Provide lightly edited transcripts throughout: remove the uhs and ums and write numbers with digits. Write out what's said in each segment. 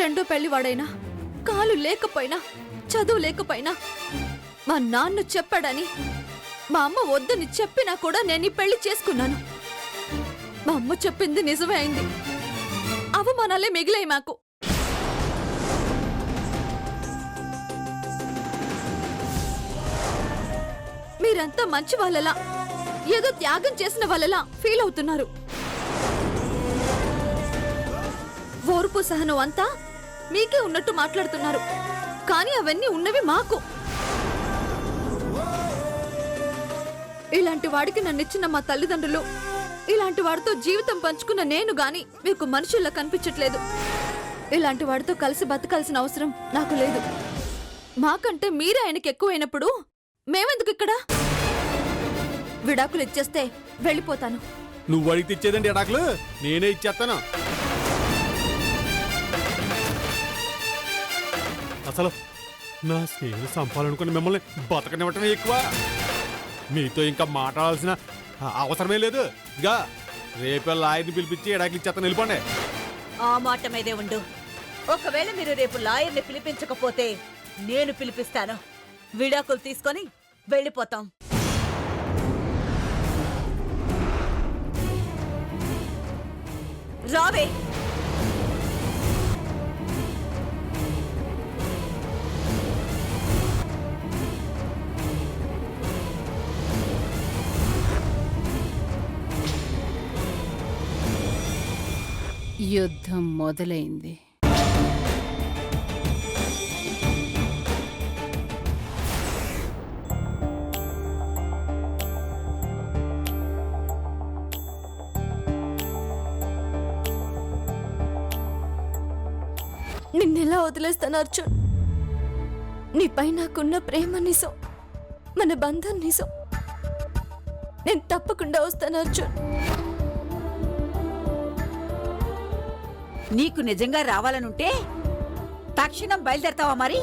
రెండో పెళ్లివాడైనా, కాలు లేకపోయినా, చదువు లేకపోయినా మా నాన్న చెప్పాడని మా అమ్మ వద్దని చెప్పినా కూడా నేను ఈ పెళ్లి చేసుకున్నాను. మా అమ్మ చెప్పింది నిజమే అయింది. అవమానాలే మిగిలాయి మాకు. మీరంతా మంచి వాళ్ళలా, ఏదో త్యాగం చేసిన వాళ్ళలా ఫీల్ అవుతున్నారు. ఓర్పు సహనం అంతా మీకే ఉన్నట్టు మాట్లాడుతున్నారు, కానీ అవన్నీ ఉన్నవి మాకు. ఇలాంటి వాడికి నన్నిచ్చిన మా తల్లిదండ్రులు, ఇలాంటి వాడితో జీవితం పంచుకున్న నేను గాని మీకు మనుషుల్లా కనిపించట్లేదు. ఇలాంటి వాడితో కలిసి బతకాల్సిన అవసరం నాకు లేదు. మాకంటే మీరే ఆయనకి ఎక్కువైనప్పుడు మేమెందుకు ఇక్కడ? విడాకులు ఇచ్చేస్తే వెళ్ళిపోతాను. నువ్వు అడిగితే ఇచ్చేదండి విడాకులు? నేనే ఇచ్చేస్తాను. అసలు నా స్నేహితులు సంపాలనుకుని మిమ్మల్ని బతకనివ్వటమే ఎక్కువ. మీతో ఇంకా మాట్లాడాల్సిన అవసరమే లేదు. ఇక రేపు లాయర్ని పిలిపించి విడాకులు ఇచ్చేస్తాను, వెళ్ళిపోండి. ఆ మాట మీదే ఉండు. ఒకవేళ మీరు రేపు లాయర్ని పిలిపించకపోతే నేను పిలిపిస్తాను. విడాకులు తీసుకొని వెళ్ళిపోతాం. రావే. యుద్ధం మొదలైంది. నిన్నెలా వదిలేస్తాను అర్జున్? నీపై నాకున్న ప్రేమ నిజం, మన బంధం నిజం. నేను తప్పకుండా వస్తాను అర్జున్. నీకు నిజంగా రావాలనుంటే తక్షణం బయలుదేరతావా? మరి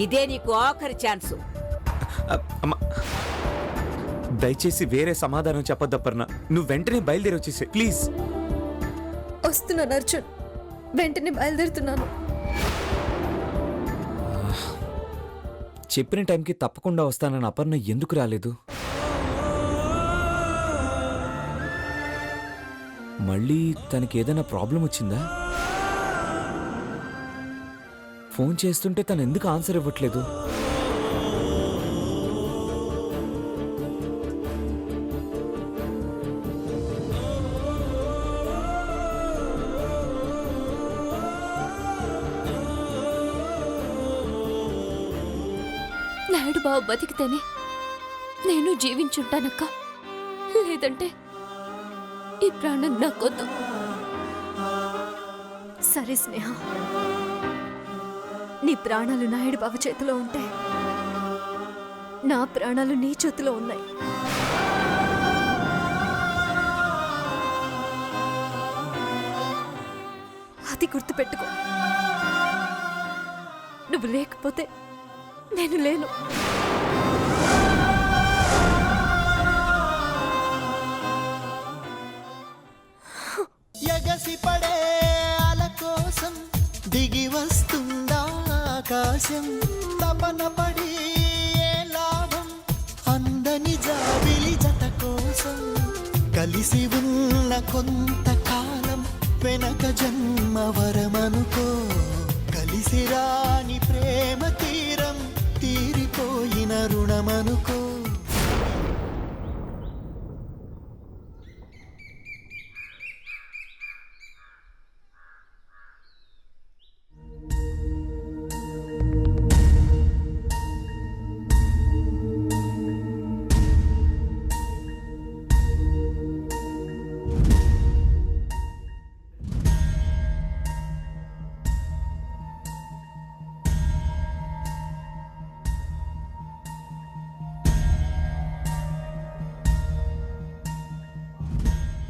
ఇదే నీకు ఆఖరి ఛాన్సు. దయచేసి వేరే సమాధానం చెప్పద్దప్పర్ణ. నువ్వు వెంటనే బయలుదేరి వచ్చేసే ప్లీజ్. వస్తున్నాను అర్జున్, వెంటనే బయలుదేరుతున్నాను. చెప్పిన టైంకి తప్పకుండా వస్తానని అపర్ణ ఎందుకు రాలేదు? మళ్ళీ తనకి ఏదైనా ప్రాబ్లం వచ్చిందా? ఫోన్ చేస్తుంటే తను ఎందుకు ఆన్సర్ ఇవ్వట్లేదు? నాయుడు బాబు బతికితేనే నేను జీవించుంటానక్క. లేదంటే ఈ ప్రాణం నాకొద్దు. సరే స్నేహ, నీ ప్రాణాలు నాయుడు బాబు చేతిలో ఉంటే నా ప్రాణాలు నీ చేతిలో ఉన్నాయి. అది గుర్తుపెట్టుకో. నువ్వు లేకపోతే నేను లేను. ఎగసి పడే అల కోసం దిగి వస్తుందా ఆకాశం? తపన పడి ఏ లాభం అందని జాబిలి జత కోసం? కలిసి ఉన్న కొంతకాలం వెనక జన్మ వరమనుకో. కలిసి రాని ప్రేమ తీరం తీరిపోయిన రుణమనుకో.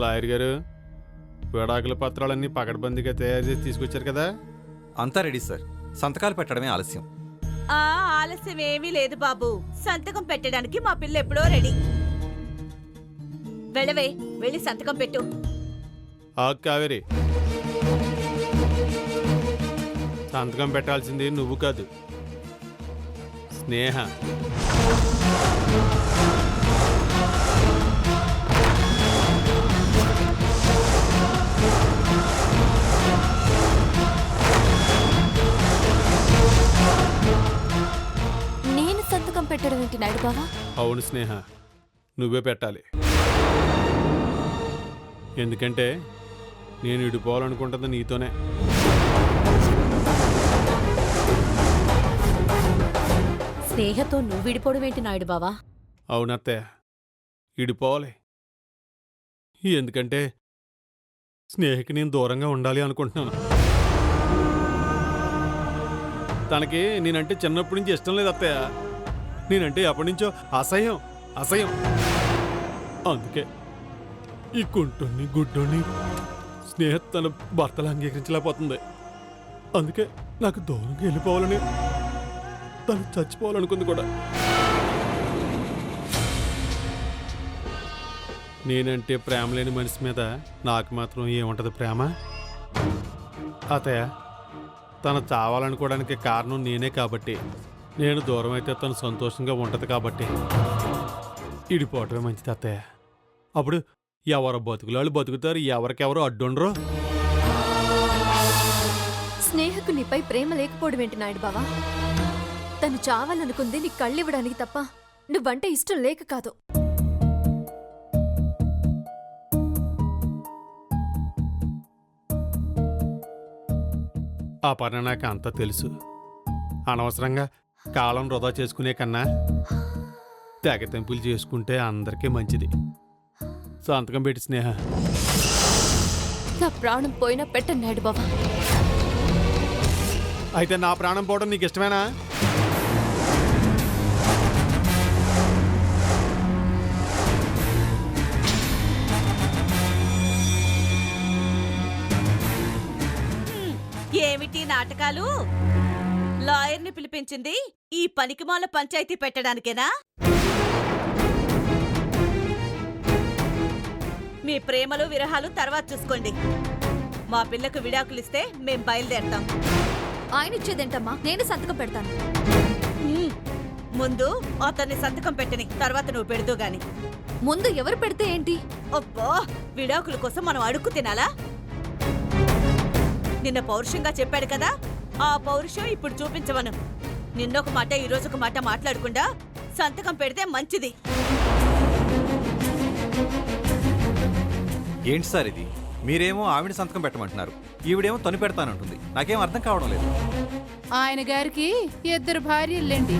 లాయర్ గారు, విడాకుల పత్రాలన్నీ పకడ్బందీగా తయారు చేసి తీసుకొచ్చారు కదా? అంతా రెడీ సార్. సంతకాలు పెట్టడమే ఆలస్యం. ఆలస్యం ఏమీ లేదు బాబు. సంతకం పెట్టడానికి మా పిల్ల ఎప్పుడో రెడీ. వెళ్ళవే, వెళ్ళి సంతకం పెట్టు. కావేరి, సంతకం పెట్టాల్సింది నువ్వు కాదు, స్నేహ. నేను సంతకం పెట్టడం ఏంటి నాయుడు బావా? అవును స్నేహ, నువ్వే పెట్టాలి. ఎందుకంటే నేను విడిపోవాలనుకుంటుంది నీతోనే. స్నేహతో నువ్వు విడిపోవడం ఏంటి నాయుడు బావా? అవునత్తయ్య, విడిపోవాలి. ఎందుకంటే స్నేహకి నేను దూరంగా ఉండాలి అనుకుంటున్నాను. తనకి నేనంటే చిన్నప్పటి నుంచి ఇష్టం లేదు అత్తయ్య. నేనంటే ఎప్పటి నుంచో అసహ్యం అసహ్యం. అందుకే ఈ కుంటుని గుడ్డుని స్నేహ తన భర్తలు అంగీకరించలేకపోతుంది. అందుకే నాకు దూరంగా వెళ్ళిపోవాలని, తను చచ్చిపోవాలనుకుంది కూడా. నేనంటే ప్రేమ లేని మనిషి మీద నాకు మాత్రం ఏముంటది ప్రేమ? అతయ్య, తను చావాలనుకోవడానికి కారణం నేనే కాబట్టి, నేను దూరం అయితే తను సంతోషంగా ఉంటది కాబట్టి ఇడిపోవటమే మంచిది అత్తయ్య. అప్పుడు ఎవరు బతుకులాళ్ళు బతుకుతారు, ఎవరికెవరు అడ్డుండరు. స్నేహకు నీపై ప్రేమ లేకపోవడం ఏంటి నాయుడు బావా? తను చావాలనుకుంది నీ కళ్ళివ్వడానికి తప్ప నువ్వంటే ఇష్టం లేక కాదు. ఆ పని నాకు అంతా తెలుసు. అనవసరంగా కాలం వృధా చేసుకునే కన్నా తెగతెంపులు చేసుకుంటే అందరికీ మంచిది. సంతకం పెట్టి స్నేహ. నా ప్రాణం పోయినా పెట్టను నాయుడు బావా. అయితే నా ప్రాణం పోవడం నీకు ఇష్టమేనా? ఏమిటి నాటకాలు? లాయర్ని పిలిపించింది ఈ పనికిమాల పంచాయతీ పెట్టడానికేనా? మీ ప్రేమలు విరహాలు తర్వాత చూసుకోండి. మా పిల్లకు విడాకులిస్తే మేం బయలుదేరతాం. ఆయన ఇచ్చేదేంటమ్మా, నేను సంతకం పెడతాను. ముందు అతన్ని సంతకం పెట్టని, తర్వాత నువ్వు పెడుతూ గాని. ముందు ఎవరు పెడితే ఏంటి? అబ్బో, విడాకుల కోసం మనం అడుక్కు తినాలా? నిన్న పౌరుషంగా చెప్పాడు కదా, ఆ పౌరుషం ఇప్పుడు చూపించవను. నిన్నొక మాట ఈరోజొక మాట మాట్లాడకుండా సంతకం పెడితే మంచిది. ఏంటి సార్ ఇది? మీరేమో ఆవిడ సంతకం పెట్టమంటున్నారు, ఈవిడేమో తను పెడతానంటుంది. నాకేం అర్థం కావడం లేదు. ఆయన గారికి 2 భార్యలేండి.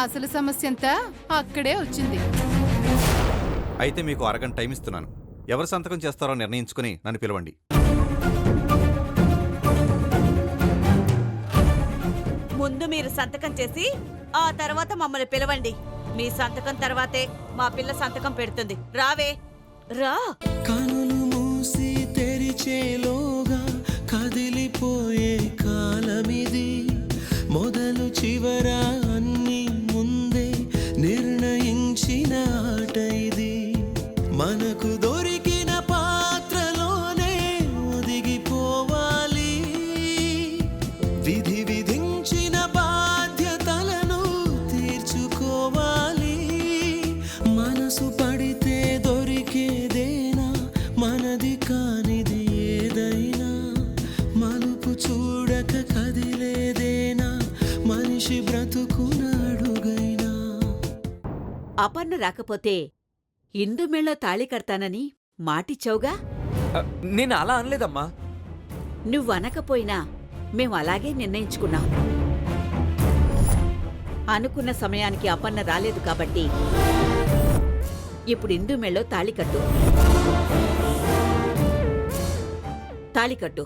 అసలు సమస్య అంతా అక్కడే వచ్చింది. అయితే మీకు అరగంట టైం ఇస్తున్నాను. ఎవరు సంతకం చేస్తారో నిర్ణయించుకుని నన్ను పిలవండి. ముందు మీరు సంతకం చేసి ఆ తర్వాత మమ్మల్ని పిలవండి. మీ సంతకం తర్వాతే మా పిల్ల సంతకం పెడుతుంది. రావే రా. కనులు మూసి తెరిచేలోగా కదిలిపోయే కాలమిది. మొదలు చివర అన్ని ముందే నిర్ణయించిన ఆట ఇది. మనకు దొరికిన పాత్రలోనే ఒదిగిపోవాలి. విధి విధించిన బాధ్యతలను తీర్చుకోవాలి. మనసు పడితే దొరికేదేనా, మనది కానిది ఏదైనా. మలుపు చూడక కదిలేదేనా, మనిషి బ్రతుకునాడుగైనా. అపర్ణ రాకపోతే ఇందు మేళ తాళి కడతానని మాటిచ్చావుగా. నేను అలా అనలేదమ్మా. నువ్వనకపోయినా మేం అలాగే నిర్ణయించుకున్నాం. అనుకున్న సమయానికి అపర్ణ రాలేదు కాబట్టి ఇప్పుడు ఇందు మేళలో తాళి కట్టు. తాళి కట్టు.